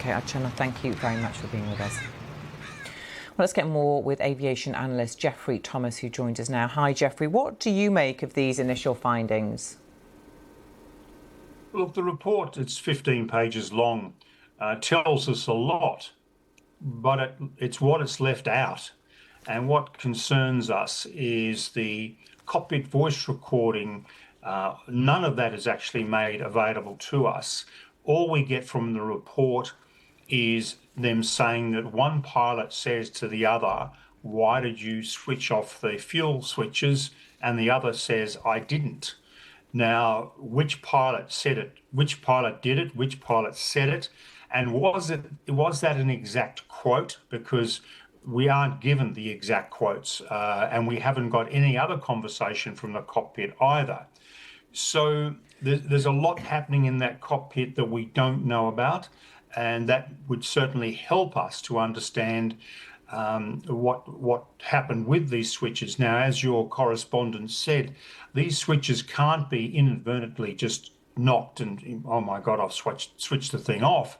OK, Archana, thank you very much for being with us. Well, let's get more with aviation analyst Geoffrey Thomas, who joins us now. Hi, Geoffrey. What do you make of these initial findings? Look, the report, it's 15 pages long, tells us a lot, but it's what it's left out. And what concerns us is the cockpit voice recording. None of that is actually made available to us. All we get from the report is them saying that one pilot says to the other, "Why did you switch off the fuel switches?" And the other says, "I didn't." Now, which pilot said it? Which pilot did it? Which pilot said it? And was that an exact quote? Because we aren't given the exact quotes, and we haven't got any other conversation from the cockpit either. So there's a lot happening in that cockpit that we don't know about, and that would certainly help us to understand what happened with these switches. Now, as your correspondent said, these switches can't be inadvertently just knocked and, oh my God, I've switched the thing off.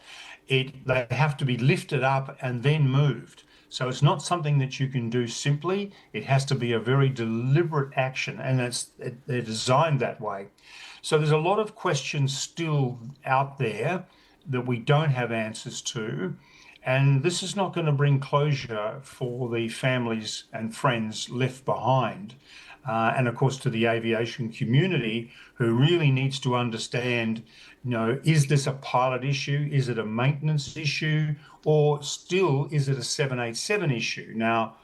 They have to be lifted up and then moved. So it's not something that you can do simply. It has to be a very deliberate action, and they're designed that way. So there's a lot of questions still out there that we don't have answers to. And this is not going to bring closure for the families and friends left behind. And of course, to the aviation community, who really needs to understand, is this a pilot issue? Is it a maintenance issue? Or still, is it a 787 issue? Now,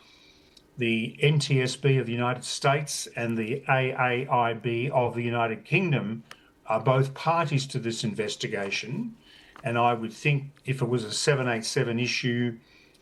the NTSB of the United States and the AAIB of the United Kingdom are both parties to this investigation. And I would think if it was a 787 issue,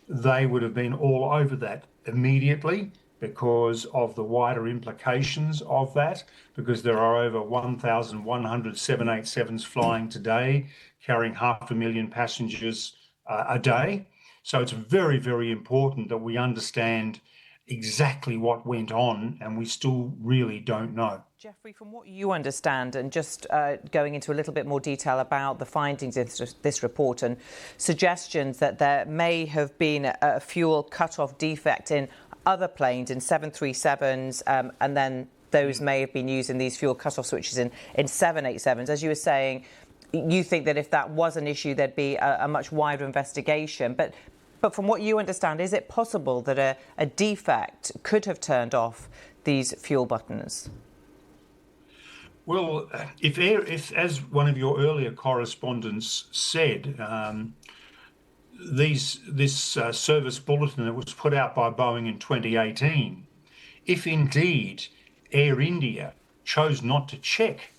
they would have been all over that immediately because of the wider implications of that, because there are over 1,100 787s flying today, carrying 500,000 passengers a day. So it's very, very important that we understand exactly what went on, and we still really don't know. Geoffrey, from what you understand, and just going into a little bit more detail about the findings of this report and suggestions that there may have been a fuel cut-off defect in other planes, in 737s, and then those may have been using these fuel cut-off switches in 787s. As you were saying, you think that if that was an issue, there'd be a much wider investigation. But from what you understand, is it possible that a defect could have turned off these fuel buttons? Well, if as one of your earlier correspondents said, this service bulletin that was put out by Boeing in 2018, if indeed Air India chose not to check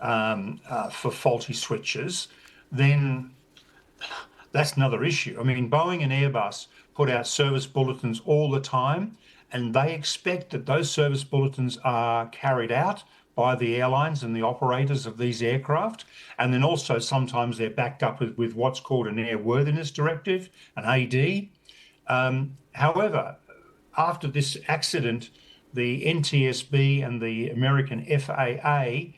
for faulty switches, then that's another issue. I mean, Boeing and Airbus put out service bulletins all the time, and they expect that those service bulletins are carried out by the airlines and the operators of these aircraft. And then also sometimes they're backed up with what's called an airworthiness directive, an AD. However, after this accident, the NTSB and the American FAA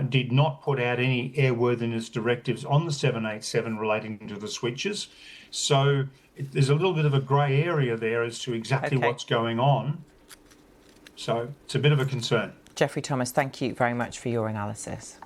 did not put out any airworthiness directives on the 787 relating to the switches. So there's a little bit of a grey area there as to exactly what's going on. So it's a bit of a concern. Geoffrey Thomas, thank you very much for your analysis.